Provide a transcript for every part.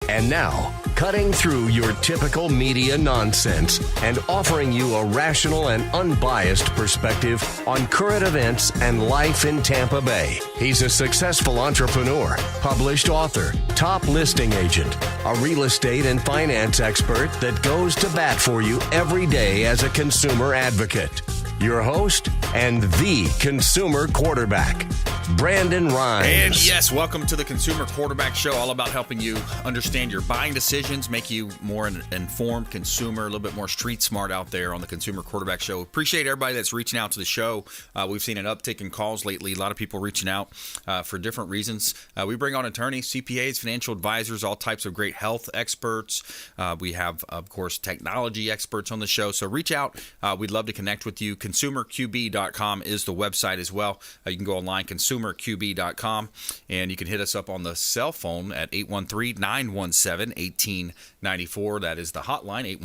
And now, cutting through your typical media nonsense and offering you a rational and unbiased perspective on current events and life in Tampa Bay. He's a successful entrepreneur, published author, top listing agent, a real estate and finance expert that goes to bat for you every day as a consumer advocate. Your host and the consumer quarterback, Brandon Rhymes. And yes, welcome to the Consumer Quarterback Show, all about helping you understand your buying decisions, make you more an informed consumer, a little bit more street smart out there on the Consumer Quarterback Show. Appreciate everybody that's reaching out to the show. We've seen an uptick in calls lately, a lot of people reaching out for different reasons. We bring on attorneys, CPAs, financial advisors, all types of great health experts. We have, of course, technology experts on the show. So reach out. We'd love to connect with you. ConsumerQB.com is the website as well. You can go online, ConsumerQB.com, and you can hit us up on the cell phone at 813-917-1894. That is the hotline,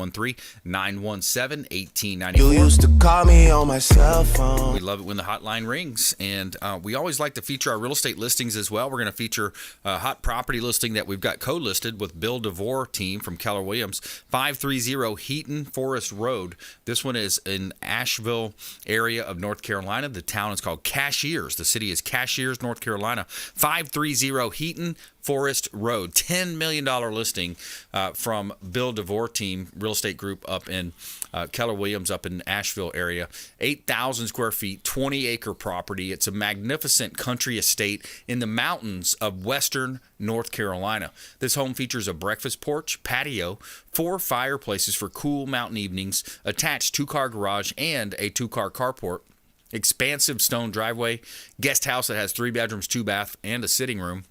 813-917-1894. You used to call me on my cell phone. We love it when the hotline rings, and we always like to feature our real estate listings as well. We're going to feature a hot property listing that we've got co-listed with Bill DeVore team from Keller Williams, 530 Heaton Forest Road. This one is in Asheville area of North Carolina. The town is called Cashiers. The city is Cashiers, North Carolina. 530 Heaton Forest Road. $10 million listing from Bill DeVore team, real estate group up in Keller Williams up in Asheville area. 8,000 square feet, 20-acre property. It's a magnificent country estate in the mountains of western North Carolina. This home features a breakfast porch, patio, 4 fireplaces for cool mountain evenings, attached 2-car garage, and a 2-car carport. Expansive stone driveway, guest house that has 3 bedrooms, 2 bath, and a sitting room.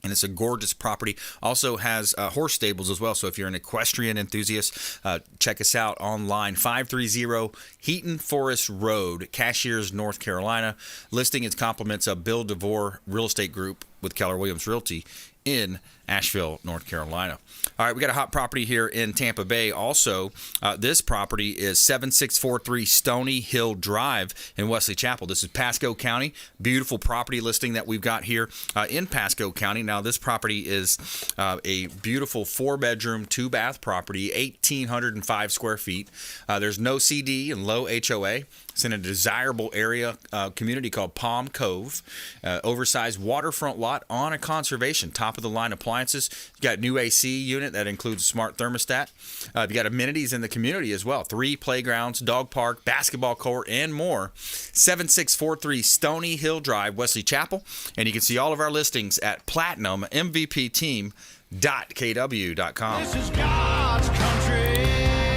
And it's a gorgeous property. Also has horse stables as well. So if you're an equestrian enthusiast, check us out online. 530 Heaton Forest Road, Cashiers, North Carolina. Listing its compliments of Bill DeVore Real Estate Group with Keller Williams Realty in Asheville, North Carolina. All right, we got a hot property here in Tampa Bay. Also, this property is 7643 Stony Hill Drive in Wesley Chapel. This is Pasco County. Beautiful property listing that we've got here in Pasco County. Now, this property is a beautiful 4-bedroom, 2-bath property, 1,805 square feet. There's no CD and low HOA. It's in a desirable area, community called Palm Cove. Oversized waterfront lot on a conservation. Top-of-the-line appliances. You've got new AC unit that includes a smart thermostat. You've got amenities in the community as well. 3 playgrounds, dog park, basketball court, and more. 7643 Stony Hill Drive, Wesley Chapel. And you can see all of our listings at platinummvpteam.kw.com. This is God's country.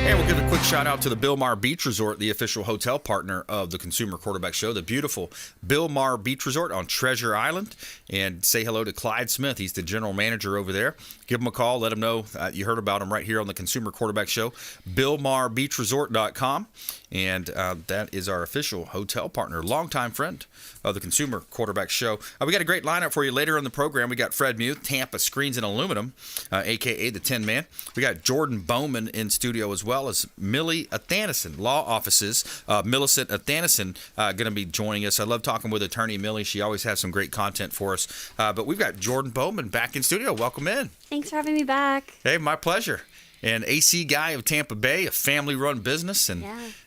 And we'll give a quick shout out to the Bilmar Beach Resort, the official hotel partner of the Consumer Quarterback Show, the beautiful Bilmar Beach Resort on Treasure Island. And say hello to Clyde Smith. He's the general manager over there. Give him a call. Let him know you heard about him right here on the Consumer Quarterback Show. BilmarBeachResort.com. And that is our official hotel partner, longtime friend of the Consumer Quarterback Show. We got a great lineup for you later in the program. We got Fred Muth, Tampa Screens and Aluminum, a.k.a. the Tin Man. We got Jordan Bowman in studio as well as Millie Athanason, law offices. Millicent Athanason going to be joining us. I love talking with attorney Millie. She always has some great content for us. But we've got Jordan Bowman back in studio. Welcome in. Thanks for having me back. Hey, my pleasure. An AC guy of Tampa Bay, a family-run business, and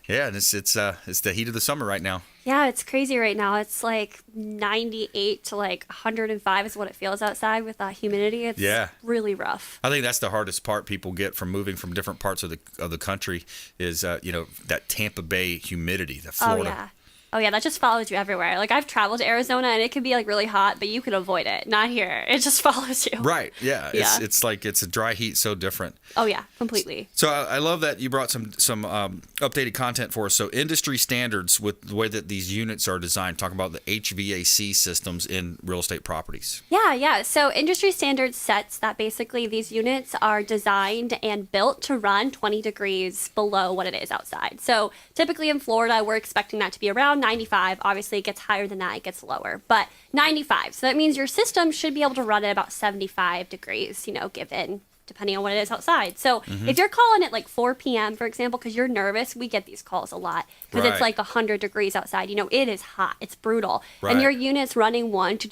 and it's the heat of the summer right now. Yeah, it's crazy right now. It's like 98 to like 105 is what it feels outside with that humidity. It's really rough. I think that's the hardest part people get from moving from different parts of the country is that Tampa Bay humidity, the Florida. Oh, yeah, that just follows you everywhere. Like, I've traveled to Arizona, and it can be, like, really hot, but you can avoid it. Not here. It just follows you. Right, yeah. It's like it's a dry heat so different. Oh, yeah, completely. So I love that you brought some updated content for us. So industry standards with the way that these units are designed, talking about the HVAC systems in real estate properties. Yeah. So industry standards sets that basically these units are designed and built to run 20 degrees below what it is outside. So typically in Florida, we're expecting that to be around 95. Obviously, it gets higher than that, it gets lower, but 95. So that means your system should be able to run at about 75 degrees, given depending on what it is outside. So if you're calling at like 4 p.m., for example, because you're nervous, we get these calls a lot because it's like 100 degrees outside. You know, it is hot. It's brutal. Right. And your unit's running 2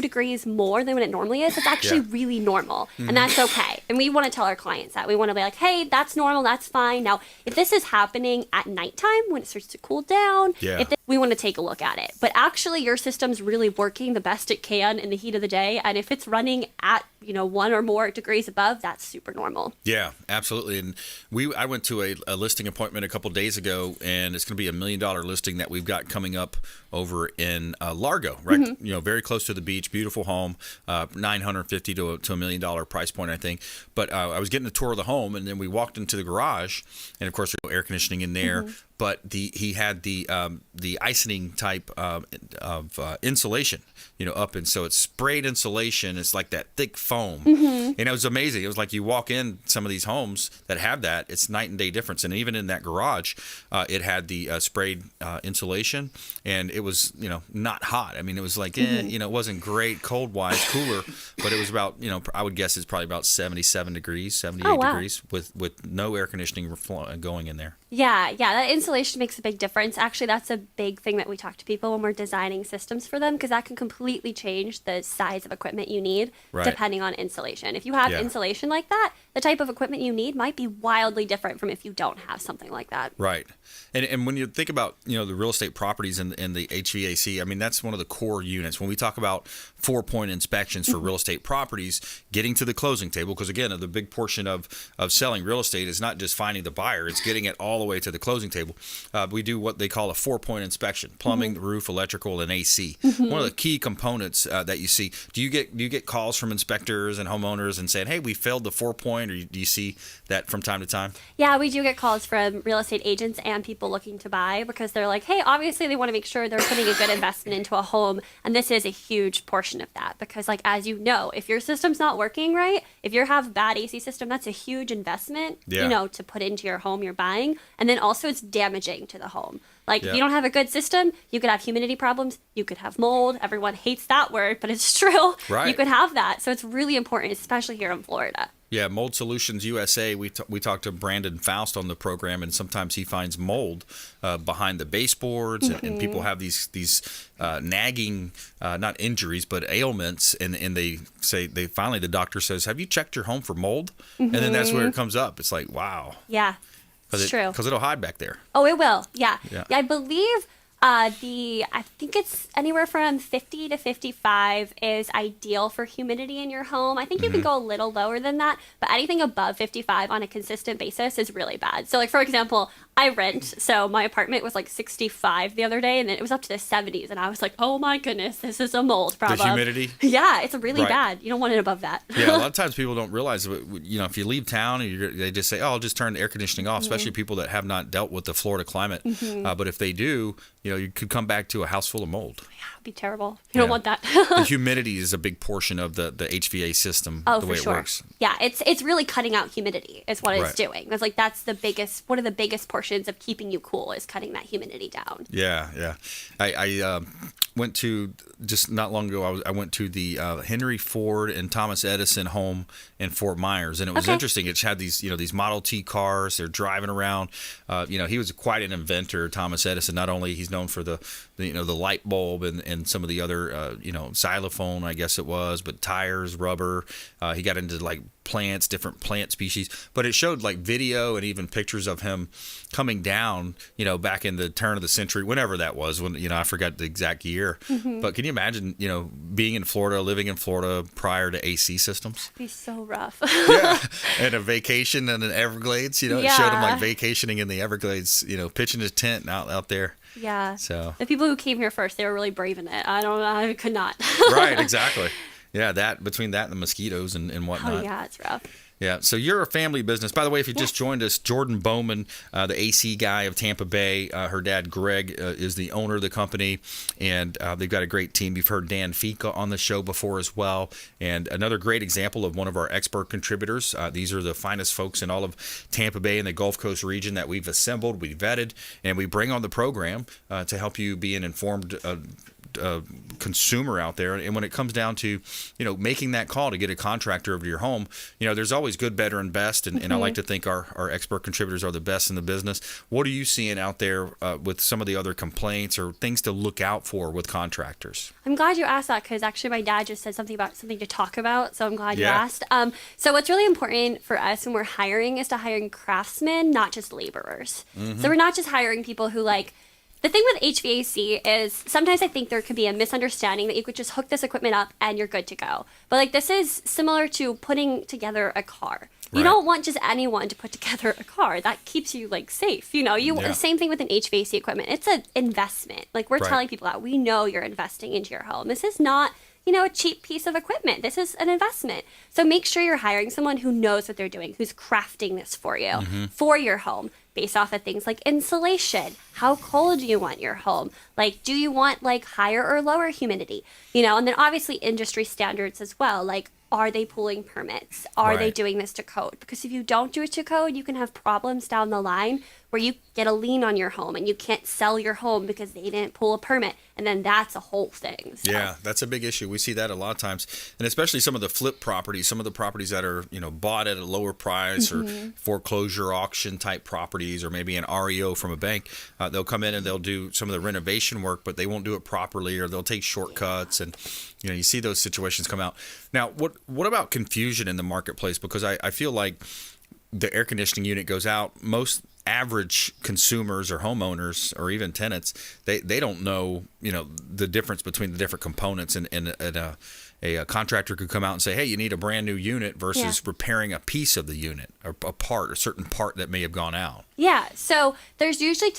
degrees more than what it normally is. It's actually really normal. And that's okay. And we want to tell our clients that. We want to be like, hey, that's normal. That's fine. Now, if this is happening at nighttime when it starts to cool down, we want to take a look at it. But actually, your system's really working the best it can in the heat of the day. And if it's running at, 1 or more degrees above, that's super normal. Yeah, absolutely. And I went to a listing appointment a couple days ago, and it's going to be $1 million listing that we've got coming up over in Largo, right? Very close to the beach, beautiful home, $950 to $1 million price point, I think. But I was getting a tour of the home, and then we walked into the garage, and of course there's no air conditioning in there. But he had the icing type of insulation, up, and so it's sprayed insulation. It's like that thick foam, and it was amazing. It was like you walk in some of these homes that have that. It's night and day difference. And even in that garage, it had the sprayed insulation, and it was not hot. I mean, it was like it wasn't great cold wise, cooler, but it was about I would guess it's probably about 77 degrees, 78 degrees with no air conditioning going in there. Yeah, that insulation makes a big difference. Actually, that's a big thing that we talk to people when we're designing systems for them, because that can completely change the size of equipment you need depending on insulation. If you have insulation like that, the type of equipment you need might be wildly different from if you don't have something like that. Right. And when you think about, the real estate properties and the HVAC, I mean, that's one of the core units. When we talk about 4-point inspections for real estate properties, getting to the closing table, because again, the big portion of selling real estate is not just finding the buyer, it's getting it all the way to the closing table. We do what they call a 4-point inspection: plumbing, roof, electrical, and AC. One of the key components that you see. Do you get calls from inspectors and homeowners and saying, hey, we failed the 4-point, or do you see that from time to time? Yeah, we do get calls from real estate agents and people looking to buy, because they're like, hey, obviously they want to make sure they're putting a good investment into a home, and this is a huge portion of that, because like, as you know, if your system's not working right, if you have a bad AC system, that's a huge investment to put into your home you're buying, and then also it's damaging to the home. Like, if you don't have a good system, you could have humidity problems, you could have mold. Everyone hates that word, but it's true. Right. You could have that. So it's really important, especially here in Florida. Yeah, Mold Solutions USA, we talked to Brandon Faust on the program, and sometimes he finds mold behind the baseboards, and people have these nagging, not injuries, but ailments, and they finally the doctor says, have you checked your home for mold? And then that's where it comes up. It's like, wow. Yeah. It's true. Because it'll hide back there. Oh, it will. Yeah. I believe I think it's anywhere from 50 to 55 is ideal for humidity in your home. I think you can go a little lower than that, but anything above 55 on a consistent basis is really bad. So like, for example, I rent, so my apartment was like 65 the other day, and then it was up to the 70s, and I was like, oh my goodness, this is a mold problem. The humidity? Yeah, it's really bad. You don't want it above that. Yeah, a lot of times people don't realize, if you leave town, they just say, oh, I'll just turn the air conditioning off, especially people that have not dealt with the Florida climate. But if they do, you could come back to a house full of mold. Yeah, it'd be terrible. You don't want that. The humidity is a big portion of the HVAC system, the way it works. Yeah, it's really cutting out humidity is what it's doing. It's like that's one of the biggest portions of keeping you cool is cutting that humidity down. Yeah. I went to, just not long ago, I went to the Henry Ford and Thomas Edison home in Fort Myers, and it was interesting. It had these Model T cars. They're driving around. He was quite an inventor, Thomas Edison. Not only he's known for the light bulb and some of the other xylophone, I guess it was, but tires, rubber. He got into like plants, different plant species, but it showed like video and even pictures of him coming down, back in the turn of the century, whenever that was, when, I forgot the exact year. But can you imagine, being in Florida, living in Florida prior to AC systems? It'd be so rough. Yeah. And a vacation in the Everglades, it showed him like vacationing in the Everglades, pitching his tent out there. Yeah. So the people who came here first, they were really brave in it. I could not. Right, exactly. Yeah, between that and the mosquitoes and whatnot. Oh, yeah, it's rough. Yeah, so you're a family business. By the way, if you just joined us, Jordan Bowman, the AC guy of Tampa Bay, her dad Greg is the owner of the company, and they've got a great team. You've heard Dan Fika on the show before as well, and another great example of one of our expert contributors. These are the finest folks in all of Tampa Bay and the Gulf Coast region that we've assembled, we vetted, and we bring on the program to help you be an informed consumer out there. And when it comes down to, making that call to get a contractor over to your home, there's always good, better, and best. And I like to think our expert contributors are the best in the business. What are you seeing out there with some of the other complaints or things to look out for with contractors? I'm glad you asked that, because actually my dad just said something about something to talk about. So I'm glad you asked. So what's really important for us when we're hiring is to hiring craftsmen, not just laborers. So we're not just hiring people who the thing with HVAC is sometimes I think there could be a misunderstanding that you could just hook this equipment up and you're good to go. But this is similar to putting together a car. You don't want just anyone to put together a car. That keeps you safe. The same thing with an HVAC equipment. It's an investment. We're telling people that we know you're investing into your home. This is not a cheap piece of equipment. This is an investment. So make sure you're hiring someone who knows what they're doing, who's crafting this for you, for your home, based off of things like insulation. How cold do you want your home? Do you want higher or lower humidity? And then obviously industry standards as well. Are they pulling permits? Are they doing this to code? Because if you don't do it to code, you can have problems down the line where you get a lien on your home and you can't sell your home because they didn't pull a permit. And then that's a whole thing. So. Yeah, that's a big issue. We see that a lot of times. And especially some of the flip properties, some of the properties that are, bought at a lower price or foreclosure auction type properties, or maybe an REO from a bank. They'll come in and they'll do some of the renovation work, but they won't do it properly, or they'll take shortcuts. And, you see those situations come out. Now, what about confusion in the marketplace? Because I feel like the air conditioning unit goes out. Most average consumers or homeowners or even tenants, they don't know, the difference between the different components, and a contractor could come out and say, hey, you need a brand new unit versus repairing a piece of the unit, or a certain part that may have gone out. Yeah. So there's usually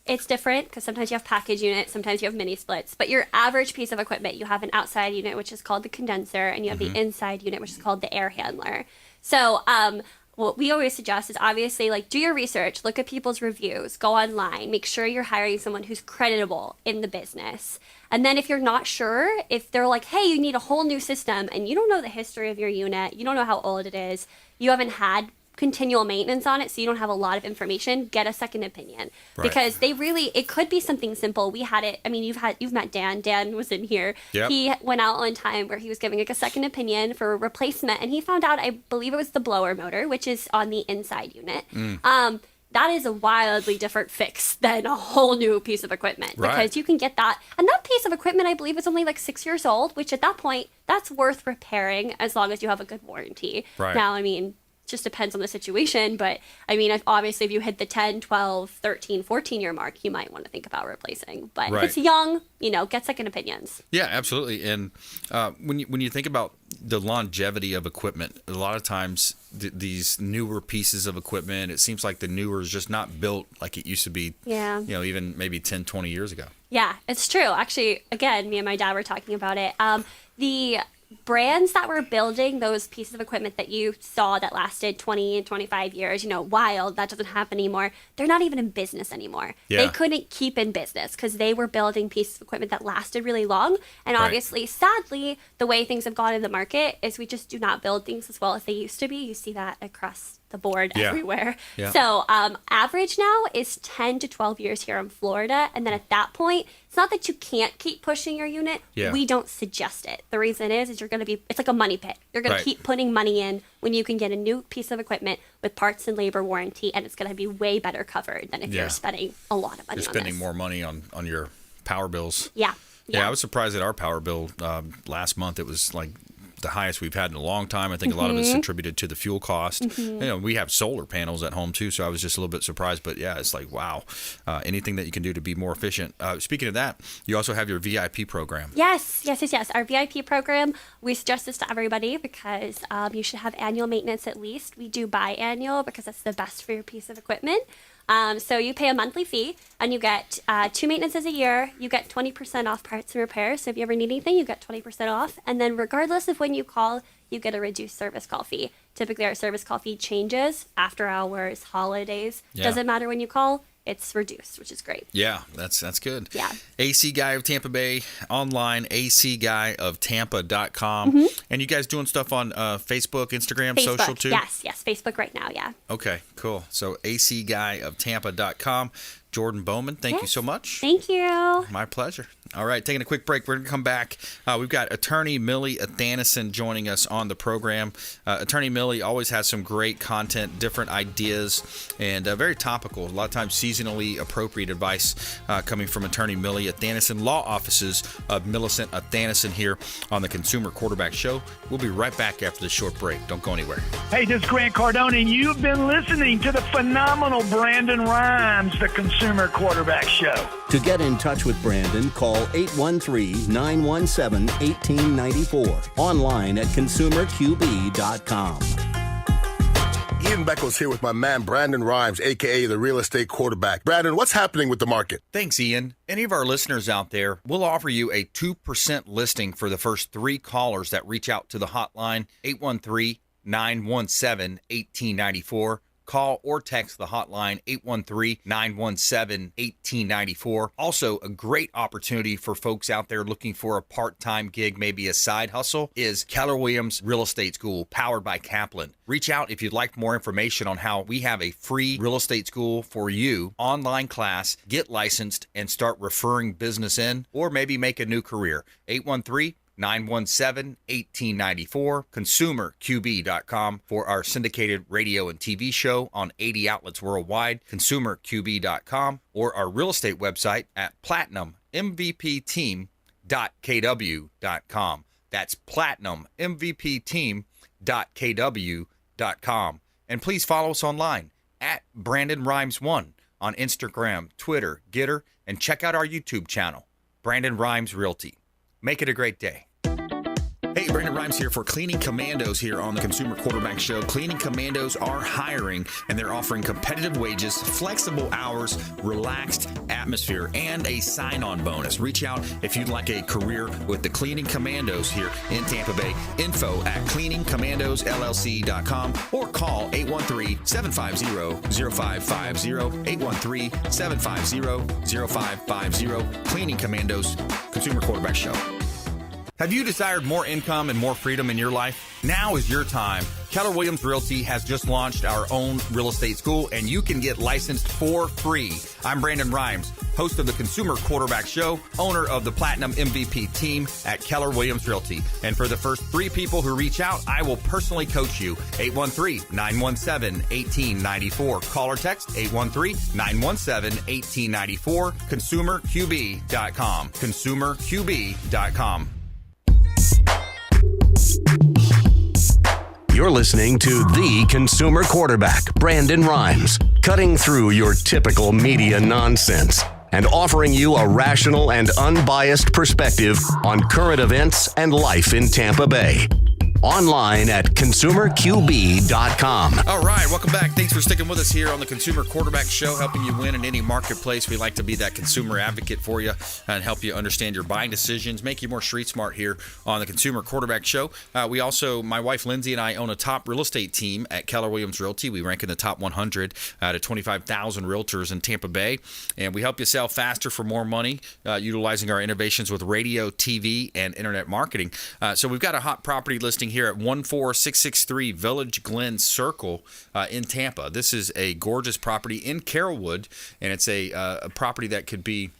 it's different because sometimes you have package units, sometimes you have mini splits, but your average piece of equipment, you have an outside unit, which is called the condenser, and you have the inside unit, which is called the air handler. So, what we always suggest is obviously do your research, look at people's reviews, go online, make sure you're hiring someone who's creditable in the business. And then if you're not sure, if they're hey, you need a whole new system, and you don't know the history of your unit, you don't know how old it is, you haven't had continual maintenance on it, so you don't have a lot of information, get a second opinion. Because it could be something simple. We had it, you've met Dan was in here. He went out one time where he was giving a second opinion for a replacement, and he found out, I believe it was the blower motor, which is on the inside unit. That is a wildly different fix than a whole new piece of equipment, because you can get that. And that piece of equipment, I believe, is only 6 years old, which at that point, that's worth repairing as long as you have a good warranty. Now, just depends on the situation, but obviously if you hit the 10, 12, 13, 14-year mark, you might want to think about replacing. But if it's young, get second opinions. Yeah, absolutely. And when you think about the longevity of equipment, a lot of times these newer pieces of equipment, it seems like the newer is just not built like it used to be, even maybe 10, 20 years ago. Yeah, it's true. Actually, again, me and my dad were talking about it. The brands that were building those pieces of equipment that you saw that lasted 20 and 25 years, wild, that doesn't happen anymore. They're not even in business anymore. They couldn't keep in business because they were building pieces of equipment that lasted really long. And obviously, sadly, the way things have gone in the market is we just do not build things as well as they used to be. You see that across the board everywhere. So average now is 10 to 12 years here in Florida. And then at that point, it's not that you can't keep pushing your unit. We don't suggest it. The reason is you're going to be, it's like a money pit. You're going to keep putting money in when you can get a new piece of equipment with parts and labor warranty, and it's going to be way better covered than if you're spending a lot of money on this. You're spending more money on your power bills. Yeah, I was surprised at our power bill last month. It was the highest we've had in a long time. I think a lot of it's attributed to the fuel cost. We have solar panels at home too, so I was just a little bit surprised. But yeah, it's wow, anything that you can do to be more efficient. Speaking of that, you also have your VIP program. Yes. Our VIP program, we suggest this to everybody because you should have annual maintenance at least. We do biannual because that's the best for your piece of equipment. So you pay a monthly fee, and you get 2 maintenances a year. You get 20% off parts and repairs. So if you ever need anything, you get 20% off. And then regardless of when you call, you get a reduced service call fee. Typically, our service call fee changes after hours, holidays. Doesn't matter when you call. It's reduced, which is great. Yeah, that's good. Yeah. AC Guy of Tampa Bay, online, acguyoftampa.com. And you guys doing stuff on Facebook, Instagram, social too? Yes, Facebook right now, yeah. Okay, cool. So acguyoftampa.com. Jordan Bowman, thank you so much. Thank you. My pleasure. All right, taking a quick break. We're going to come back. We've got attorney Millie Athanason joining us on the program. Attorney Millie always has some great content, different ideas, and very topical, a lot of times seasonally appropriate advice coming from attorney Millie Athanason, law offices of Millicent Athanason here on the Consumer Quarterback Show. We'll be right back after this short break. Don't go anywhere. Hey, this is Grant Cardone, and you've been listening to the phenomenal Brandon Rhymes, the Consumer Quarterback Show. To get in touch with Brandon, call 813-917-1894. Online at consumerqb.com. Ian Beckles here with my man Brandon Rhymes, a.k.a. the real estate quarterback. Brandon, what's happening with the market? Thanks, Ian. Any of our listeners out there, we'll offer you a 2% listing for the first 3 callers that reach out to the hotline, 813-917-1894. Call or text the hotline, 813-917-1894. Also, a great opportunity for folks out there looking for a part-time gig, maybe a side hustle, is Keller Williams Real Estate School, powered by Kaplan. Reach out if you'd like more information on how we have a free real estate school for you, online class, get licensed, and start referring business in, or maybe make a new career. 813-917-1894, consumerqb.com for our syndicated radio and TV show on 80 outlets worldwide, consumerqb.com, or our real estate website at platinummvpteam.kw.com. That's platinummvpteam.kw.com. And please follow us online at Brandon Rhymes 1 on Instagram, Twitter, Getter, and check out our YouTube channel, Brandon Rhymes Realty. Make it a great day. Hey, Brandon Rhymes here for Cleaning Commandos here on the Consumer Quarterback Show. Cleaning Commandos are hiring, and they're offering competitive wages, flexible hours, relaxed atmosphere, and a sign-on bonus. Reach out if you'd like a career with the Cleaning Commandos here in Tampa Bay. Info at cleaningcommandosllc.com or call 813-750-0550, 813-750-0550. Cleaning Commandos, Consumer Quarterback Show. Have you desired more income and more freedom in your life? Now is your time. Keller Williams Realty has just launched our own real estate school, and you can get licensed for free. I'm Brandon Rhymes, host of the Consumer Quarterback Show, owner of the Platinum MVP team at Keller Williams Realty. And for the first 3 people who reach out, I will personally coach you. 813-917-1894. Call or text 813-917-1894. ConsumerQB.com. ConsumerQB.com. You're listening to the Consumer Quarterback, Brandon Rhymes, cutting through your typical media nonsense and offering you a rational and unbiased perspective on current events and life in Tampa Bay. Online at consumerqb.com. All right, welcome back. Thanks for sticking with us here on the Consumer Quarterback Show, helping you win in any marketplace. We like to be that consumer advocate for you and help you understand your buying decisions, make you more street smart here on the Consumer Quarterback Show. We also, my wife Lindsay and I own a top real estate team at Keller Williams Realty. We rank in the top 100 out of 25,000 realtors in Tampa Bay, and we help you sell faster for more money, utilizing our innovations with radio, TV, and internet marketing. So we've got a hot property listing here at 14663 Village Glen Circle in Tampa. This is a gorgeous property in Carrollwood, and it's a property that could be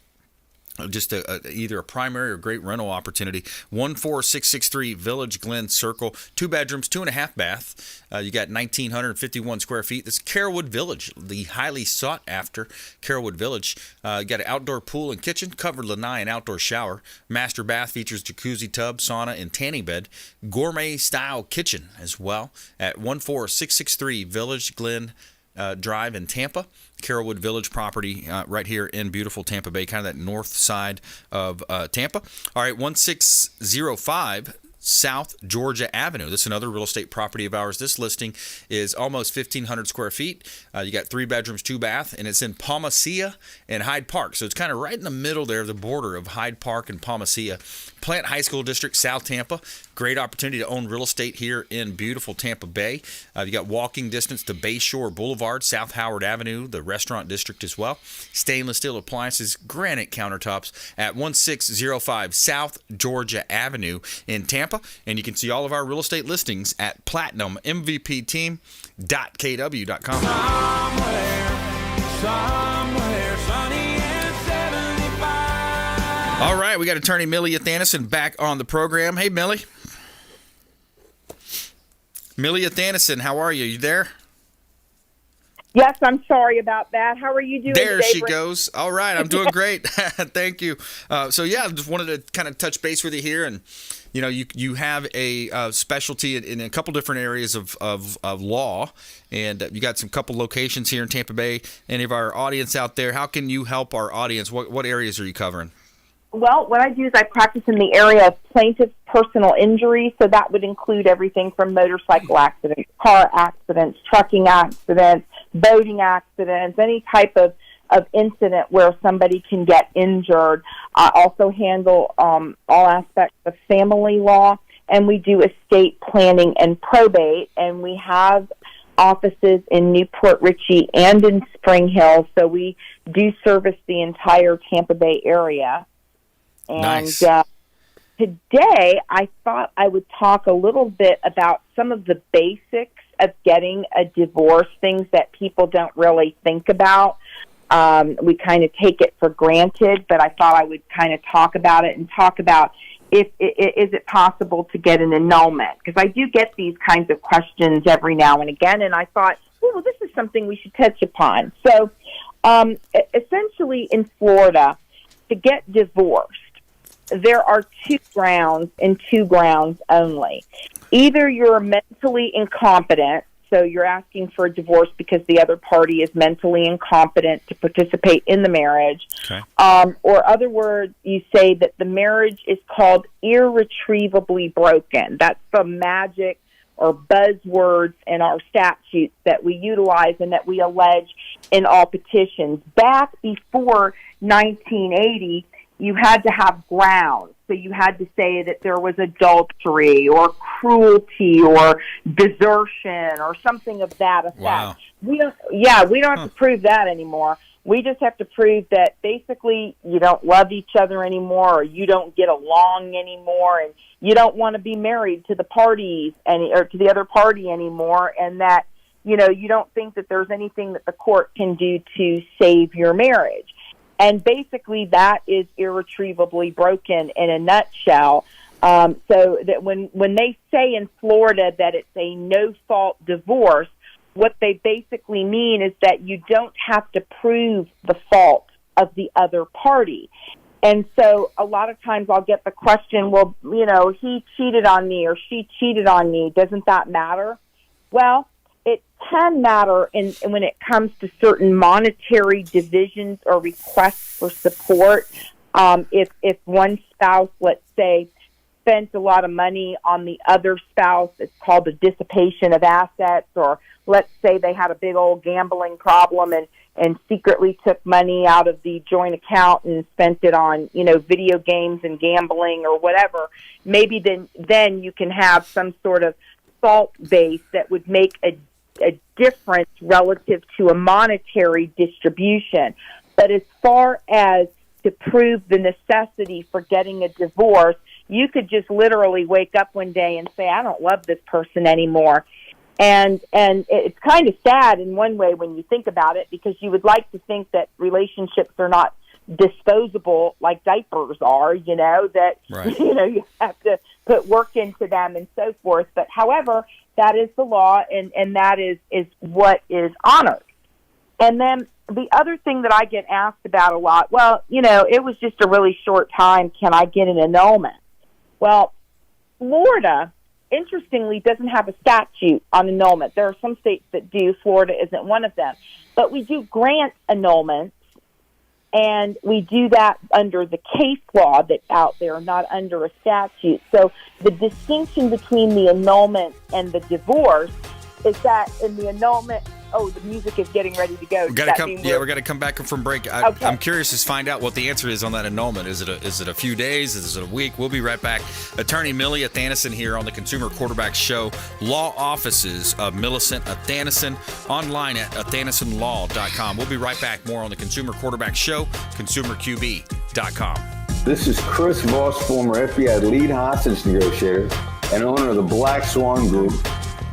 just either a primary or great rental opportunity. 14663 Village Glen Circle, 2 bedrooms, 2.5 bath. You got 1,951 square feet. This is Carrollwood Village, the highly sought after Carrollwood Village. You got an outdoor pool and kitchen, covered lanai and outdoor shower. Master bath features jacuzzi tub, sauna, and tanning bed. Gourmet style kitchen as well at 14663 Village Glen Drive in Tampa. Carrollwood Village property right here in beautiful Tampa Bay, kind of that north side of Tampa. All right, 1605 South Georgia Avenue. This is another real estate property of ours. This listing is almost 1,500 square feet. You got 3 bedrooms, 2 bath, and it's in Palmacia and Hyde Park. So it's kind of right in the middle there, the border of Hyde Park and Palmacia. Plant High School District, South Tampa. Great opportunity to own real estate here in beautiful Tampa Bay. You got walking distance to Bayshore Boulevard, South Howard Avenue, the restaurant district as well. Stainless steel appliances, granite countertops at 1605 South Georgia Avenue in Tampa. And you can see all of our real estate listings at platinummvpteam.kw.com. Somewhere, sunny All right, we got attorney Millie Athanason back on the program. Hey, Millie. Millie Athanason, how are you? You there? Yes, I'm sorry about that. How are you doing There today, she goes. All right, I'm doing great. Thank you. So yeah, just wanted to kind of touch base with you here, and you have a specialty in a couple different areas of law, and you got some couple locations here in Tampa Bay. Any of our audience out there, how can you help our audience? What areas are you covering? Well, what I do is I practice in the area of plaintiff's personal injury, so that would include everything from motorcycle accidents, car accidents, trucking accidents, boating accidents, any type of incident where somebody can get injured. I also handle all aspects of family law, and we do estate planning and probate, and we have offices in Newport Richey and in Spring Hill, so we do service the entire Tampa Bay area. And Nice. Today, I thought I would talk a little bit about some of the basics of getting a divorce, things that people don't really think about. We kind of take it for granted, but I thought I would kind of talk about it and talk about is it possible to get an annulment? Because I do get these kinds of questions every now and again, and I thought, well, this is something we should touch upon. So essentially in Florida, to get divorced, there are two grounds and two grounds only. Either you're mentally incompetent, so you're asking for a divorce because the other party is mentally incompetent to participate in the marriage. Okay. Or other words, you say that the marriage is called irretrievably broken. That's the magic or buzzwords in our statutes that we utilize and that we allege in all petitions. Back before 1980, you had to have grounds. So you had to say that there was adultery or cruelty or desertion or something of that effect. Wow. We don't have to prove that anymore. We just have to prove that basically you don't love each other anymore, or you don't get along anymore, and you don't want to be married to the parties or to the other party anymore, and that you don't think that there's anything that the court can do to save your marriage. And basically, that is irretrievably broken in a nutshell. So that when they say in Florida that it's a no-fault divorce, what they basically mean is that you don't have to prove the fault of the other party. And so a lot of times I'll get the question, well, he cheated on me or she cheated on me. Doesn't that matter? Well, it can matter when it comes to certain monetary divisions or requests for support. If one spouse, let's say, spent a lot of money on the other spouse, it's called the dissipation of assets. Or let's say they had a big old gambling problem and secretly took money out of the joint account and spent it on, video games and gambling or whatever. Maybe then you can have some sort of fault base that would make a difference relative to a monetary distribution. But as far as to prove the necessity for getting a divorce, you could just literally wake up one day and say, I don't love this person anymore. And it's kind of sad in one way when you think about it, because you would like to think that relationships are not disposable like diapers are, that, Right. You have to put work into them and so forth. But however, that is the law, and that is what is honored. And then the other thing that I get asked about a lot, well, it was just a really short time. Can I get an annulment? Well, Florida, interestingly, doesn't have a statute on annulment. There are some states that do. Florida isn't one of them. But we do grant annulments, and we do that under the case law that's out there, not under a statute. So the distinction between the annulment and the divorce is that in the annulment, the music is getting ready to go. We're gonna come back from break. Okay. I'm curious to find out what the answer is on that annulment. Is it a few days? Is it a week? We'll be right back. Attorney Millie Athanason here on the Consumer Quarterback Show. Law offices of Millicent Athanason, online at athanasonlaw.com. We'll be right back. More on the Consumer Quarterback Show, consumerqb.com. This is Chris Voss, former FBI lead hostage negotiator and owner of the Black Swan Group,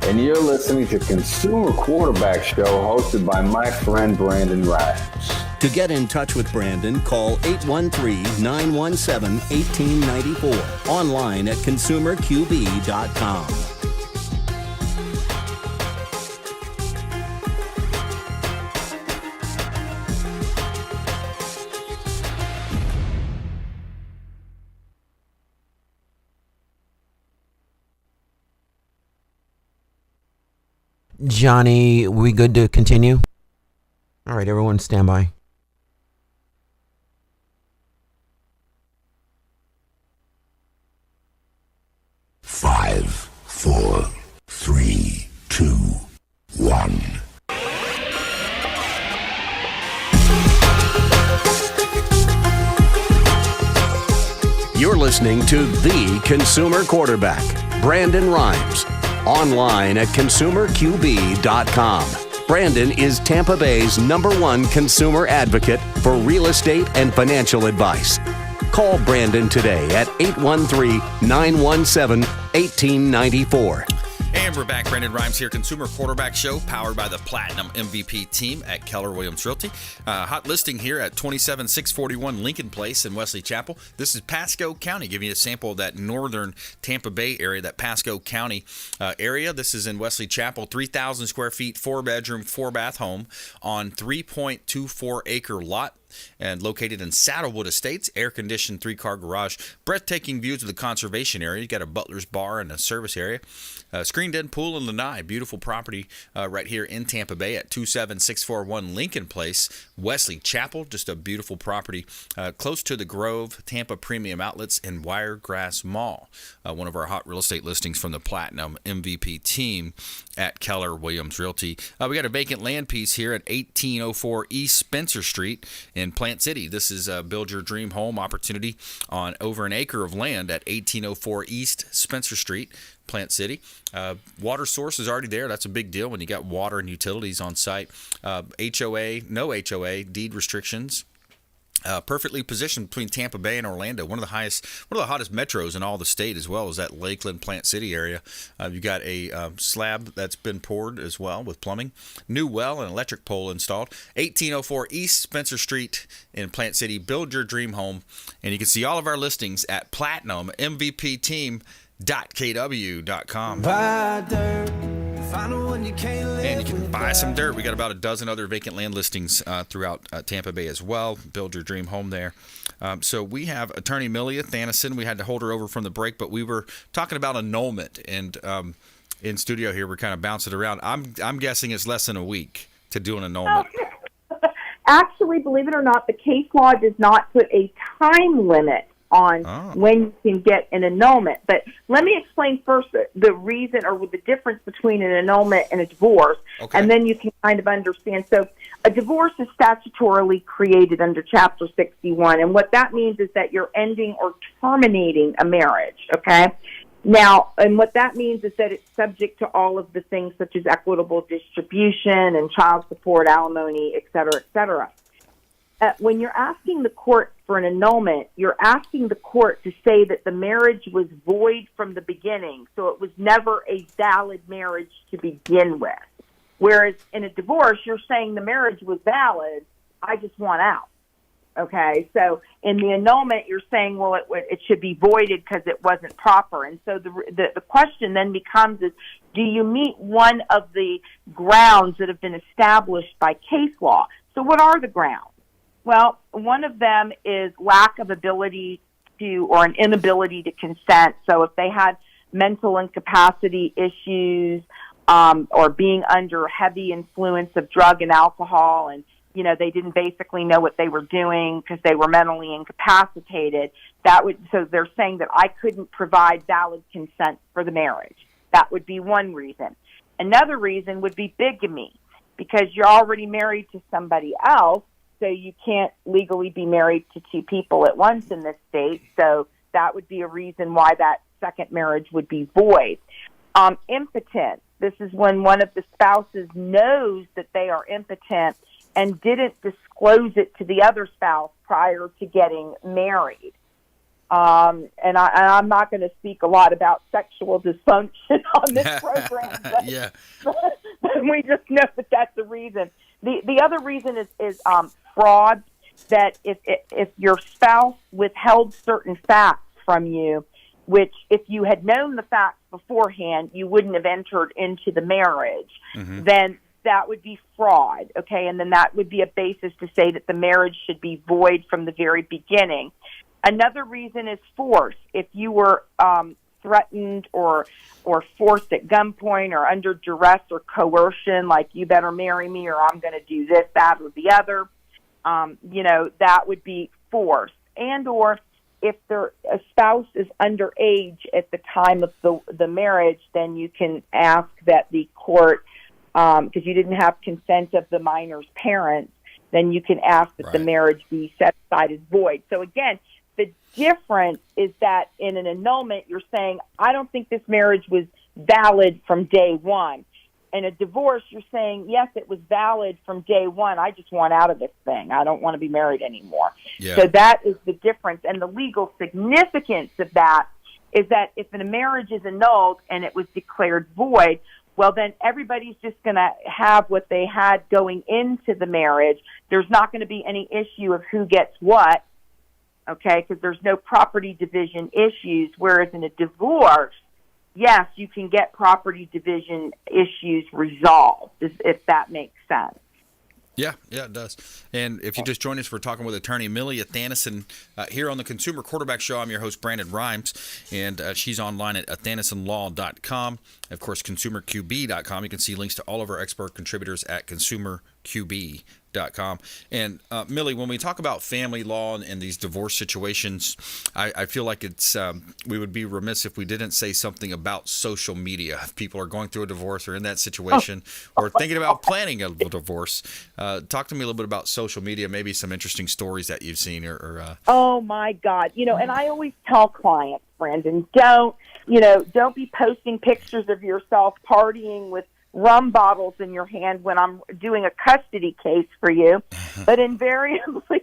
and you're listening to Consumer Quarterback Show hosted by my friend Brandon Rhymes. To get in touch with Brandon, call 813-917-1894. Online at consumerqb.com. Johnny, we good to continue? All right, everyone stand by. Five, 4, 3, 2, 1. You're listening to The Consumer Quarterback, Brandon Rhymes. Online at consumerqb.com. Brandon is Tampa Bay's #1 consumer advocate for real estate and financial advice. Call Brandon today at 813-917-1894. And we're back. Brandon Rhymes here, Consumer Quarterback Show, powered by the Platinum MVP team at Keller Williams Realty. Hot listing here at 27641 Lincoln Place in Wesley Chapel. This is Pasco County, giving you a sample of that northern Tampa Bay area, that Pasco County area. This is in Wesley Chapel, 3,000 square feet, 4-bedroom, 4-bath home on 3.24 acre lot. And located in Saddlewood Estates, air-conditioned 3-car garage, breathtaking views of the conservation area. You got a butler's bar and a service area, screened-in pool and lanai. Beautiful property right here in Tampa Bay at 27641 Lincoln Place, Wesley Chapel. Just a beautiful property close to the Grove, Tampa Premium Outlets, and Wiregrass Mall. One of our hot real estate listings from the Platinum MVP team at Keller Williams Realty. We got a vacant land piece here at 1804 East Spencer Street in Plant City. This is a build your dream home opportunity on over an acre of land at 1804 East Spencer Street, Plant City. Water source is already there. That's a big deal when you got water and utilities on site. HOA, no HOA, deed restrictions. Perfectly positioned between Tampa Bay and Orlando, one of the hottest metros in all the state, as well as that Lakeland, Plant City area. You've got a slab that's been poured as well with plumbing, new well and electric pole installed. 1804 East Spencer Street in Plant City. Build your dream home, and you can see all of our listings at platinummvpteam.kw.com. Buy dirt, find one you can't live And you can buy without. some dirt. We got about a dozen other vacant land listings throughout Tampa Bay as well. Build your dream home there. So we have attorney Millicent Athanason. We had to hold her over from the break, but we were talking about annulment, and in studio here we're kind of bouncing around. I'm guessing it's less than a week to do an annulment. Actually, believe it or not, the case law does not put a time limit on when you can get an annulment. But let me explain first the reason or the difference between an annulment and a divorce, and then you can kind of understand. So a divorce is statutorily created under Chapter 61, and what that means is that you're ending or terminating a marriage, okay? Now, and what that means is that it's subject to all of the things such as equitable distribution and child support, alimony, et cetera, et cetera. When you're asking the court for an annulment, you're asking the court to say that the marriage was void from the beginning, so it was never a valid marriage to begin with. Whereas in a divorce, you're saying the marriage was valid, I just want out. Okay, so in the annulment, you're saying, well, it should be voided because it wasn't proper. And so the question then becomes is, do you meet one of the grounds that have been established by case law? So what are the grounds? Well, one of them is lack of ability to, or an inability to consent. So if they had mental incapacity issues, or being under heavy influence of drug and alcohol, and they didn't basically know what they were doing because they were mentally incapacitated, so they're saying that I couldn't provide valid consent for the marriage. That would be one reason. Another reason would be bigamy, because you're already married to somebody else, so you can't legally be married to two people at once in this state. So that would be a reason why that second marriage would be void. Impotent. This is when one of the spouses knows that they are impotent and didn't disclose it to the other spouse prior to getting married. And I'm not going to speak a lot about sexual dysfunction on this program, but, Yeah. but we just know that that's the reason. The other reason is fraud. That if your spouse withheld certain facts from you, which if you had known the facts beforehand, you wouldn't have entered into the marriage, then that would be fraud, okay? And then that would be a basis to say that the marriage should be void from the very beginning. Another reason is force. If you were threatened or forced at gunpoint or under duress or coercion, like you better marry me or I'm going to do this, that, or the other, that would be force. And or if a spouse is underage at the time of the marriage, then you can ask that the court, because you didn't have consent of the minor's parents, then you can ask that the marriage be set aside as void. So again, the difference is that in an annulment, you're saying, I don't think this marriage was valid from day one. In a divorce, you're saying, yes, it was valid from day one. I just want out of this thing. I don't want to be married anymore. Yeah. So that is the difference. And the legal significance of that is that if a marriage is annulled and it was declared void, well, then everybody's just going to have what they had going into the marriage. There's not going to be any issue of who gets what, okay, because there's no property division issues, whereas in a divorce, yes, you can get property division issues resolved, if that makes sense. Yeah, it does. And if you just joined us, we're talking with attorney Millicent Athanason here on the Consumer Quarterback Show. I'm your host, Brandon Rhymes, and she's online at athanasonlaw.com. Of course, consumerqb.com. You can see links to all of our expert contributors at consumerqb.com. And Millie, when we talk about family law and these divorce situations, I feel like it's we would be remiss if we didn't say something about social media. If people are going through a divorce or in that situation or thinking about planning a divorce, talk to me a little bit about social media, maybe some interesting stories that you've seen. Oh my God! And I always tell clients, Brandon, don't be posting pictures of yourself partying with rum bottles in your hand when I'm doing a custody case for you. But invariably,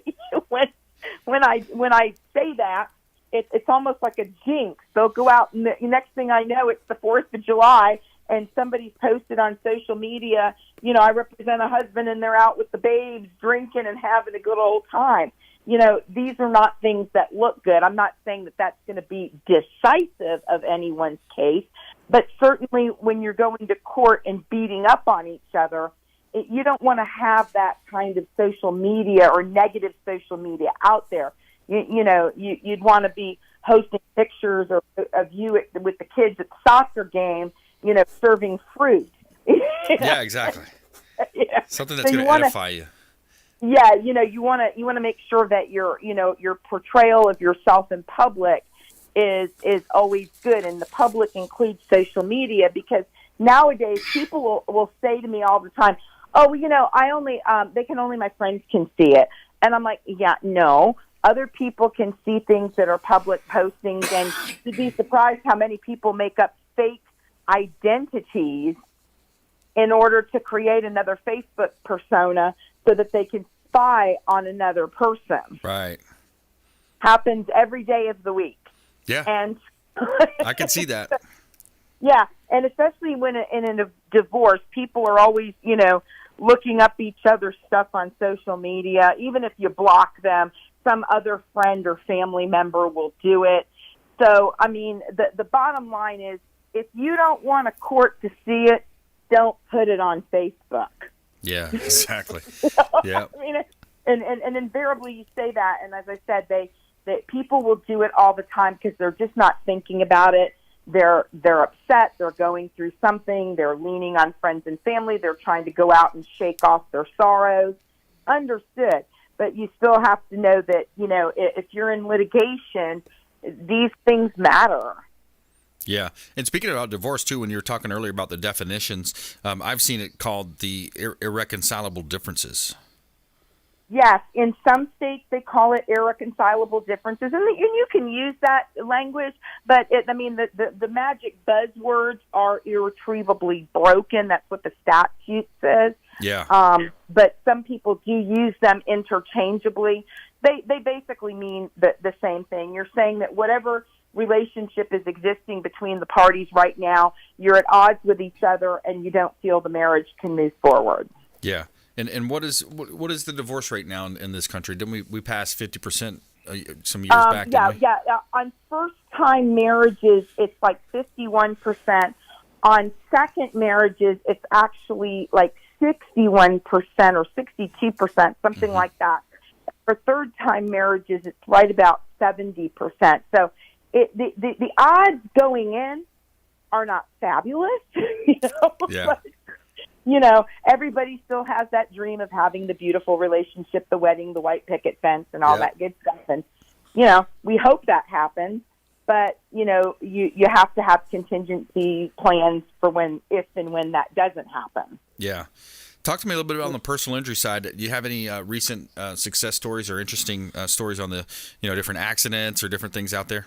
when I say that, it's almost like a jinx. They'll go out, and the next thing I know, it's the 4th of July, and somebody's posted on social media, I represent a husband, and they're out with the babes drinking and having a good old time. These are not things that look good. I'm not saying that that's going to be decisive of anyone's case, but certainly when you're going to court and beating up on each other, you don't want to have that kind of social media or negative social media out there. You'd want to be posting pictures of you with the kids at the soccer game, serving fruit. Yeah, exactly. Yeah. Something that's going to edify you. Yeah, you want to make sure that your portrayal of yourself in public is always good, and the public includes social media, because nowadays people will say to me all the time, "Oh, my friends can see it," and I'm like, "Yeah, no, other people can see things that are public postings," and you'd be surprised how many people make up fake identities in order to create another Facebook persona so that they can spy on another person. Right. Happens every day of the week. Yeah. And I can see that. Yeah, and especially when in a divorce, people are always, looking up each other's stuff on social media. Even if you block them, some other friend or family member will do it. So, I mean, the bottom line is, if you don't want a court to see it, don't put it on Facebook. Yeah, exactly. Yeah. I mean, and invariably you say that, and as I said, that people will do it all the time because they're just not thinking about it. They're upset. They're going through something. They're leaning on friends and family. They're trying to go out and shake off their sorrows. Understood. But you still have to know that, if you're in litigation, these things matter. Yeah. And speaking about divorce, too, when you were talking earlier about the definitions, I've seen it called the irreconcilable differences. Yes. In some states, they call it irreconcilable differences. And you can use that language, but the magic buzzwords are irretrievably broken. That's what the statute says. Yeah. But some people do use them interchangeably. They basically mean the same thing. You're saying that whatever relationship is existing between the parties right now, you're at odds with each other, and you don't feel the marriage can move forward. Yeah. And what is the divorce rate now in this country? Didn't we pass 50% some years back? Yeah. On first-time marriages, it's like 51%. On second marriages, it's actually like 61% or 62%, something like that. For third-time marriages, it's right about 70%. So the odds going in are not fabulous. Yeah. But, everybody still has that dream of having the beautiful relationship, the wedding, the white picket fence, and all that good stuff. And, we hope that happens. But, you have to have contingency plans for if and when that doesn't happen. Yeah. Talk to me a little bit about on the personal injury side. Do you have any recent success stories or interesting stories on the, different accidents or different things out there?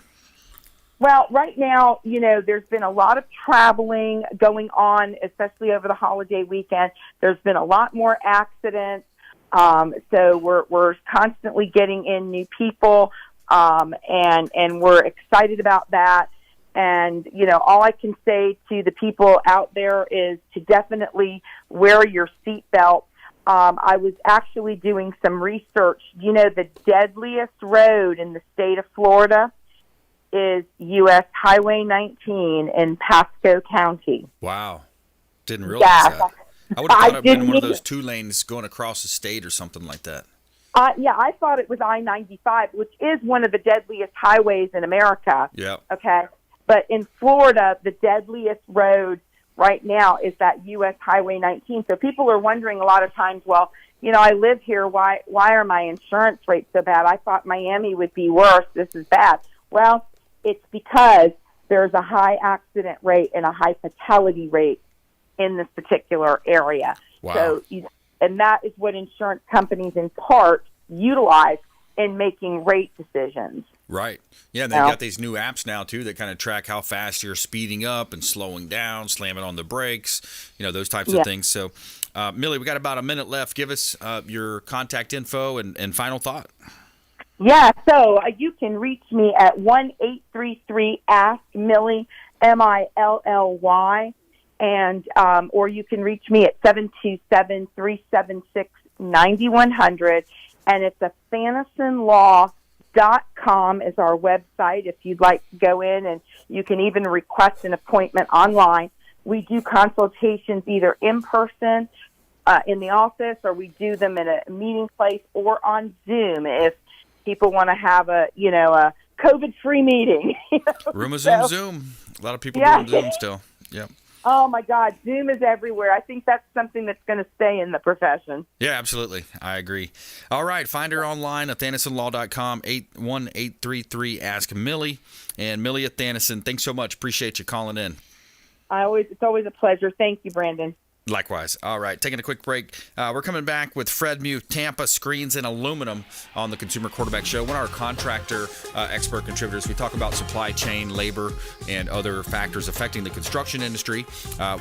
Well, right now, there's been a lot of traveling going on, especially over the holiday weekend. There's been a lot more accidents. So we're constantly getting in new people, and we're excited about that. And, all I can say to the people out there is to definitely wear your seatbelt. I was actually doing some research. The deadliest road in the state of Florida is U.S. Highway 19 in Pasco County. Wow. Didn't realize that. I would have thought it would have been one of those 2 lanes going across the state or something like that. I thought it was I-95, which is one of the deadliest highways in America. Yeah. Okay. But in Florida, the deadliest road right now is that U.S. Highway 19. So people are wondering a lot of times, well, I live here. Why are my insurance rates so bad? I thought Miami would be worse. This is bad. Well, it's because there's a high accident rate and a high fatality rate in this particular area. Wow. So, and that is what insurance companies in part utilize in making rate decisions. Right. Yeah, and they've got these new apps now, too, that kind of track how fast you're speeding up and slowing down, slamming on the brakes, those types of things. So, Millie, we got about a minute left. Give us your contact info and final thought. Yeah, so you can reach me at 1-833-ASK-MILLY, MILLY, and or you can reach me at 727-376-9100, and it's Athanasonlaw.com is our website if you'd like to go in, and you can even request an appointment online. We do consultations either in person in the office, or we do them in a meeting place or on Zoom if people want to have a COVID-free meeting. Room of Zoom. A lot of people doing Zoom still. Yep. Oh, my God. Zoom is everywhere. I think that's something that's going to stay in the profession. Yeah, absolutely. I agree. All right. Find her online, athanasonlaw.com, 81833-ASK-MILLY. And Millie Athanason, thanks so much. Appreciate you calling in. It's always a pleasure. Thank you, Brandon. Likewise. All right, taking a quick break. We're coming back with Fred Muth, Tampa Screens and Aluminum on the Consumer Quarterback Show. One of our contractor expert contributors. We talk about supply chain, labor, and other factors affecting the construction industry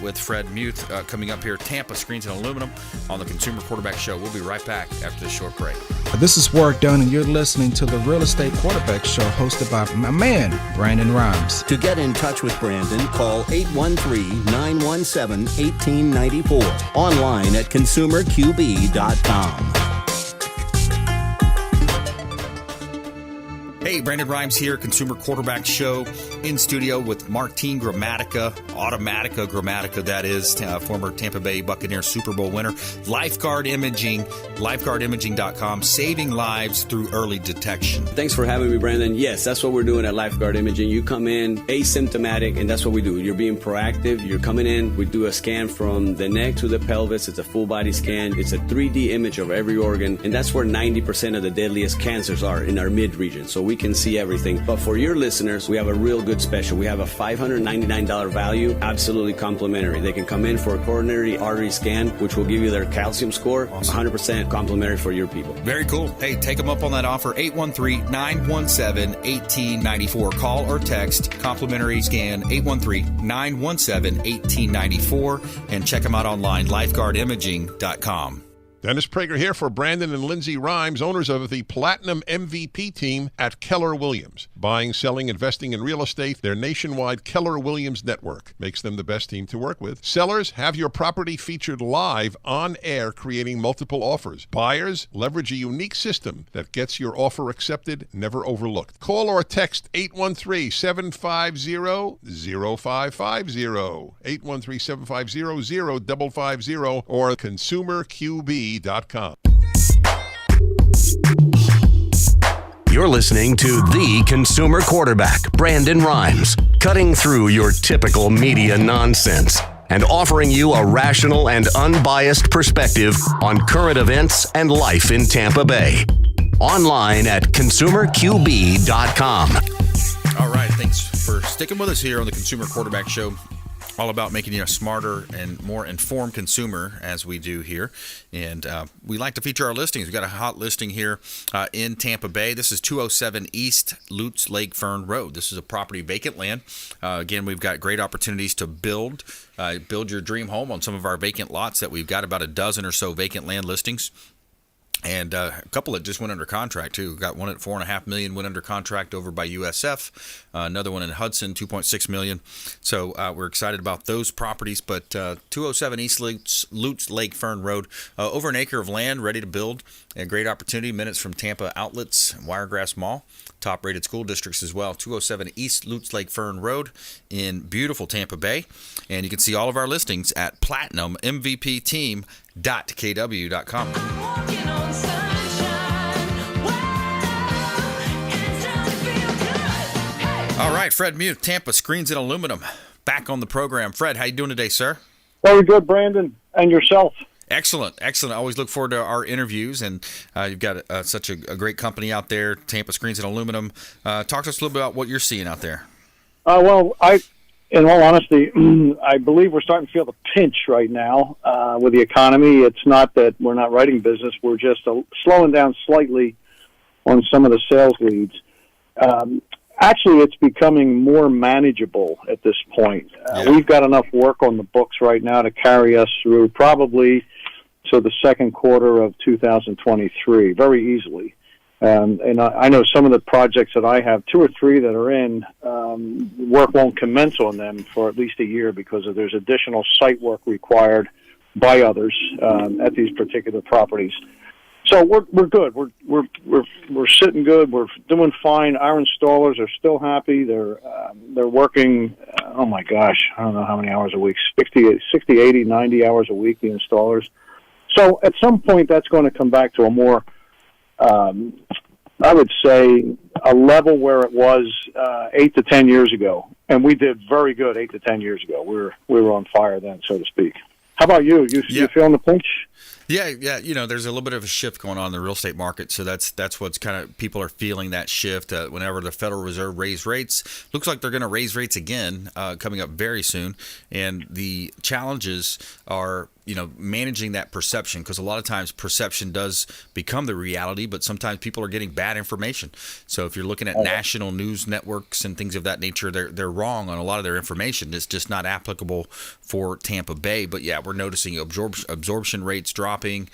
with Fred Muth coming up here. Tampa Screens and Aluminum on the Consumer Quarterback Show. We'll be right back after this short break. This is Work Done, and you're listening to the Real Estate Quarterback Show hosted by my man, Brandon Rhymes. To get in touch with Brandon, call 813-917-1894. Online at consumerqb.com. Hey, Brandon Rhymes here, Consumer Quarterback Show, in studio with Martine Gramatica, Gramatica, that is, former Tampa Bay Buccaneers Super Bowl winner. Lifeguard Imaging, lifeguardimaging.com, saving lives through early detection. Thanks for having me, Brandon. Yes, that's what we're doing at Lifeguard Imaging. You come in asymptomatic, and that's what we do. You're being proactive. You're coming in. We do a scan from the neck to the pelvis. It's a full-body scan. It's a 3D image of every organ, and that's where 90% of the deadliest cancers are, in our mid-region. So we can see everything. But for your listeners, we have a real good special. We have a $599 value, absolutely complimentary. They can come in for a coronary artery scan, which will give you their calcium score, awesome. 100% complimentary for your people. Very cool. Hey, take them up on that offer, 813-917-1894. Call or text, complimentary scan, 813-917-1894, and check them out online, lifeguardimaging.com. Dennis Prager here for Brandon and Lindsay Rhymes, owners of the Platinum MVP team at Keller Williams. Buying, selling, investing in real estate, their nationwide Keller Williams network makes them the best team to work with. Sellers, have your property featured live on air, creating multiple offers. Buyers, leverage a unique system that gets your offer accepted, never overlooked. Call or text 813-750-0550, 813-750-0550, or consumerqb.com. You're listening to the consumer quarterback, Brandon Rhymes, cutting through your typical media nonsense and offering you a rational and unbiased perspective on current events and life in Tampa Bay. Online at consumerqb.com. All right, thanks for sticking with us here on the Consumer Quarterback Show. All about making you a smarter and more informed consumer, as we do here. And we like to feature our listings. We've got a hot listing here in Tampa Bay. This is 207 East Lutz Lake Fern Road. This is a property, vacant land. Again, we've got great opportunities to build your dream home on some of our vacant lots that we've got, about a dozen or so vacant land listings. And a couple that just went under contract, too. We've got one at $4.5 million, went under contract over by USF. Another one in Hudson, $2.6 million. So we're excited about those properties. But 207 East Lutz Lake Fern Road, over an acre of land, ready to build. A great opportunity, minutes from Tampa Outlets, Wiregrass Mall. Top-rated school districts as well. 207 East Lutz Lake Fern Road in beautiful Tampa Bay. And you can see all of our listings at platinummvpteam.kw.com. All right, Fred Muth, Tampa Screens and Aluminum, back on the program. Fred, how you doing today, sir? Very good, Brandon. And yourself? Excellent. I always look forward to our interviews, and you've got such a great company out there, Tampa Screens and Aluminum. Talk to us a little bit about what you're seeing out there. Well, in all honesty, I believe we're starting to feel the pinch right now with the economy. It's not that we're not writing business. We're just slowing down slightly on some of the sales leads. Actually, it's becoming more manageable at this point. We've got enough work on the books right now to carry us through probably to the second quarter of 2023 very easily. And I know some of the projects that I have, 2 or 3 that are in, work won't commence on them for at least a year because there's additional site work required by others at these particular properties. So we're good. We're sitting good. We're doing fine. Our installers are still happy. They're working. Oh my gosh, I don't know how many hours a week. 60, 80, 90 hours a week. The installers. So at some point, that's going to come back to a more, I would say, a level where it was 8 to 10 years ago, and we did very good 8 to 10 years ago. We were on fire then, so to speak. How about you? You feeling the pinch? Yeah. There's a little bit of a shift going on in the real estate market, so that's what's kind of, people are feeling that shift. Whenever the Federal Reserve raised rates, looks like they're going to raise rates again coming up very soon, and the challenges are managing that perception, because a lot of times perception does become the reality, but sometimes people are getting bad information. So if you're looking at national news networks and things of that nature, they're wrong on a lot of their information. It's just not applicable for Tampa Bay. But yeah, we're noticing absorption rates dropping,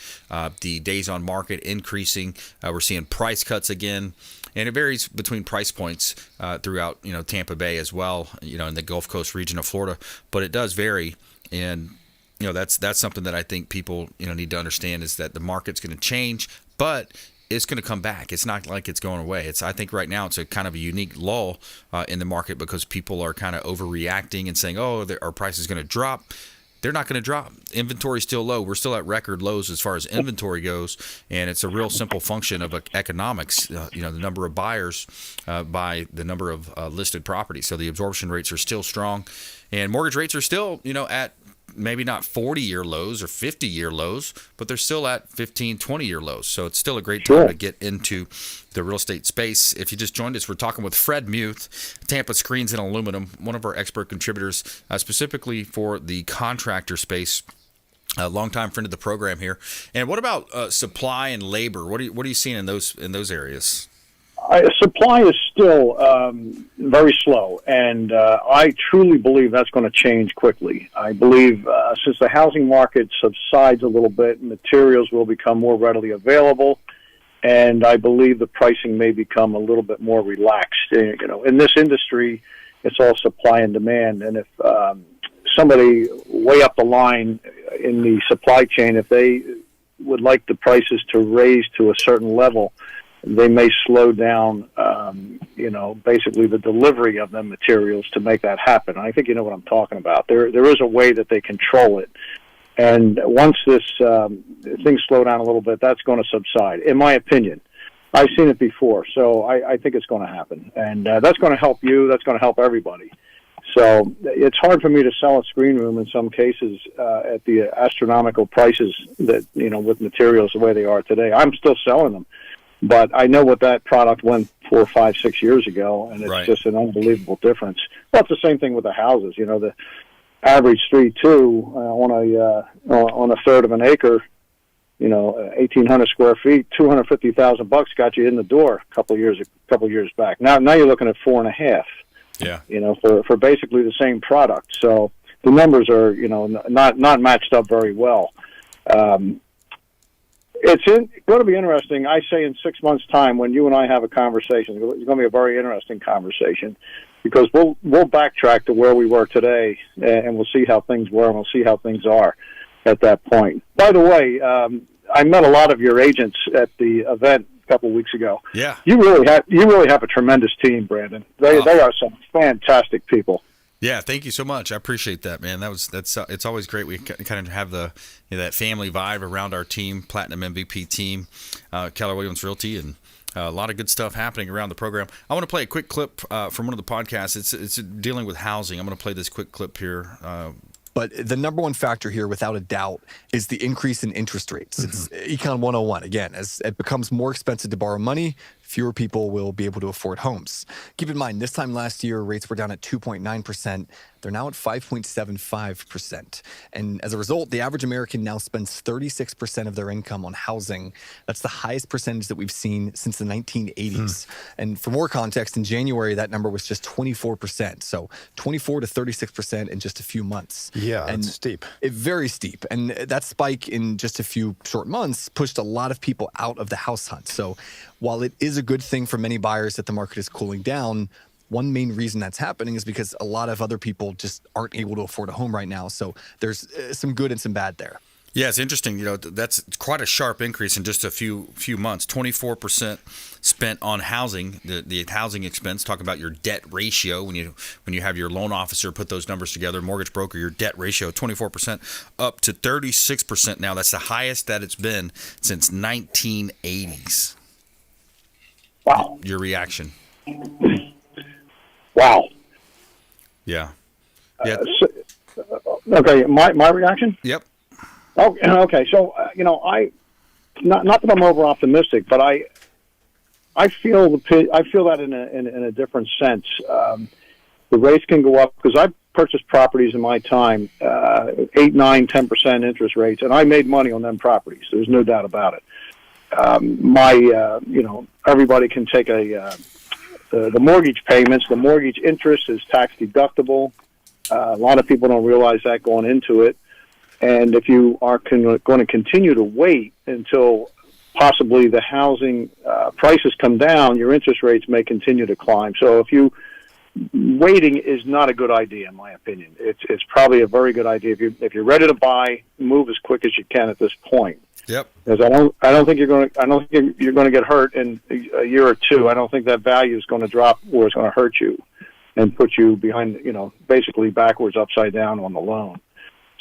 the days on market increasing. We're seeing price cuts again. And it varies between price points throughout Tampa Bay as well, in the Gulf Coast region of Florida. But it does vary, and that's something that I think people need to understand, is that the market's going to change, but it's going to come back. It's not like it's going away. I think right now it's a kind of a unique lull in the market, because people are kind of overreacting and saying, oh, our price is going to drop. They're not going to drop. Inventory is still low. We're still at record lows as far as inventory goes, and it's a real simple function of economics. The number of buyers by the number of listed properties. So the absorption rates are still strong, and mortgage rates are still at maybe not 40-year lows or 50-year lows, but they're still at 15, 20-year lows. So it's still a great time to get into the real estate space. If you just joined us, we're talking with Fred Muth, Tampa Screens and Aluminum, one of our expert contributors, specifically for the contractor space. A longtime friend of the program here. And what about supply and labor? What are you seeing in those areas? Supply is still very slow, and I truly believe that's going to change quickly. I believe since the housing market subsides a little bit, materials will become more readily available, and I believe the pricing may become a little bit more relaxed. In this industry, it's all supply and demand, and if somebody way up the line in the supply chain, if they would like the prices to raise to a certain level, they may slow down, basically the delivery of the materials to make that happen. I think you know what I'm talking about. There is a way that they control it. And once things slow down a little bit, that's going to subside, in my opinion. I've seen it before, so I think it's going to happen. And that's going to help you. That's going to help everybody. So it's hard for me to sell a screen room in some cases at the astronomical prices that, with materials the way they are today. I'm still selling them. But I know what that product went 4, 5, 6 years ago, and it's just an unbelievable difference. Well, it's the same thing with the houses. The average 3.2 on a third of an acre, 1,800 square feet, $250,000 got you in the door a couple years back. Now you're looking at 4.5. Yeah. For basically the same product. So the numbers are not matched up very well. It's going to be interesting. I say in 6 months' time, when you and I have a conversation, it's going to be a very interesting conversation because we'll backtrack to where we were today, and we'll see how things were, and we'll see how things are at that point. By the way, I met a lot of your agents at the event a couple of weeks ago. Yeah, you really have a tremendous team, Brandon. They are some fantastic people. Yeah, thank you so much. I appreciate that, man. It's always great. We kind of have that family vibe around our team, Platinum MVP team, Keller Williams Realty, and a lot of good stuff happening around the program. I want to play a quick clip from one of the podcasts. It's dealing with housing. I'm going to play this quick clip here. But the number one factor here, without a doubt, is the increase in interest rates. It's Econ 101. Again, as it becomes more expensive to borrow money, fewer people will be able to afford homes. Keep in mind, this time last year, rates were down at 2.9%. They're now at 5.75%. And as a result, the average American now spends 36% of their income on housing. That's the highest percentage that we've seen since the 1980s. And for more context, in January, that number was just 24%. So 24 to 36% in just a few months. Yeah, that's steep. Very steep. And that spike in just a few short months pushed a lot of people out of the house hunt. So while it is a good thing for many buyers that the market is cooling down, one main reason that's happening is because a lot of other people just aren't able to afford a home right now. So there's some good and some bad there. Yeah, it's interesting. That's quite a sharp increase in just a few months. 24% spent on housing, the housing expense. Talk about your debt ratio when you have your loan officer put those numbers together, mortgage broker, your debt ratio, 24% up to 36% now. That's the highest that it's been since 1980s. Wow. Your reaction? Wow. Yeah. Okay, my reaction? Yep. Oh, okay. So I not that I'm over optimistic, but I feel that in a different sense. The rates can go up because I've purchased properties in my time 8, 9, 10% interest rates, and I made money on them properties. There's no doubt about it. Everybody can take the mortgage payments. The mortgage interest is tax deductible. A lot of people don't realize that going into it. And if you are going to continue to wait until possibly the housing prices come down, your interest rates may continue to climb. So waiting is not a good idea, in my opinion. It's probably a very good idea if you're ready to buy, move as quick as you can at this point. Yep. Because I don't think you're going to get hurt in a year or two. I don't think that value is going to drop where it's going to hurt you and put you behind, basically backwards, upside down on the loan.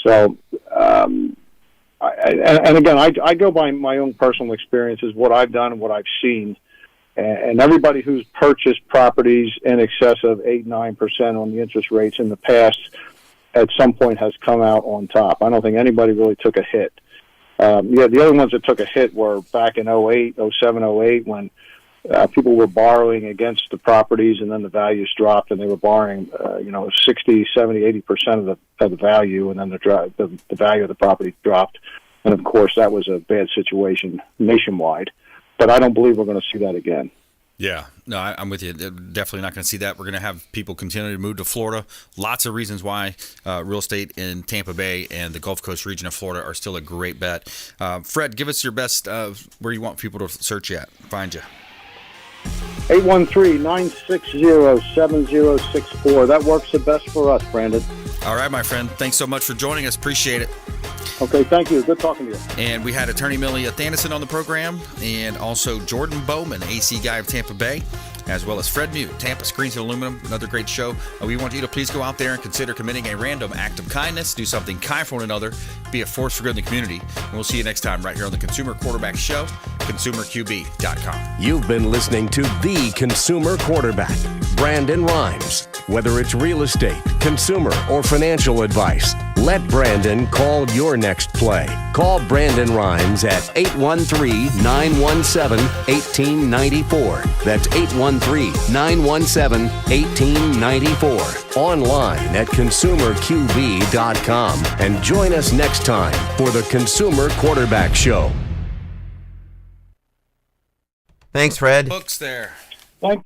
So, I go by my own personal experiences, what I've done and what I've seen. And everybody who's purchased properties in excess of 8, 9% on the interest rates in the past, at some point has come out on top. I don't think anybody really took a hit. The other ones that took a hit were back in 07, 08, when people were borrowing against the properties, and then the values dropped, and they were borrowing, 60, 70, 80% of the value, and then the value of the property dropped. And of course, that was a bad situation nationwide. But I don't believe we're going to see that again. Yeah, no, I'm with you. Definitely not going to see that. We're going to have people continue to move to Florida. Lots of reasons why real estate in Tampa Bay and the Gulf Coast region of Florida are still a great bet. Fred, give us your best where you want people to search you at, find you. 813-960-7064. That works the best for us, Brandon. All right, my friend. Thanks so much for joining us. Appreciate it. Okay, thank you. Good talking to you. And we had attorney Millicent Athanason on the program, and also Jordan Bowman, AC guy of Tampa Bay, as well as Fred Mute, Tampa Screens and Aluminum. Another great show. We want you to please go out there and consider committing a random act of kindness. Do something kind for one another. Be a force for good in the community. And we'll see you next time right here on the Consumer Quarterback Show, ConsumerQB.com. You've been listening to The Consumer Quarterback, Brandon Rhymes. Whether it's real estate, consumer, or financial advice, let Brandon call your next play. Call Brandon Rhymes at 813-917-1894. That's 813-917-1894. Online at ConsumerQB.com. And join us next time for the Consumer Quarterback Show. Thanks, Fred. Books there. Thank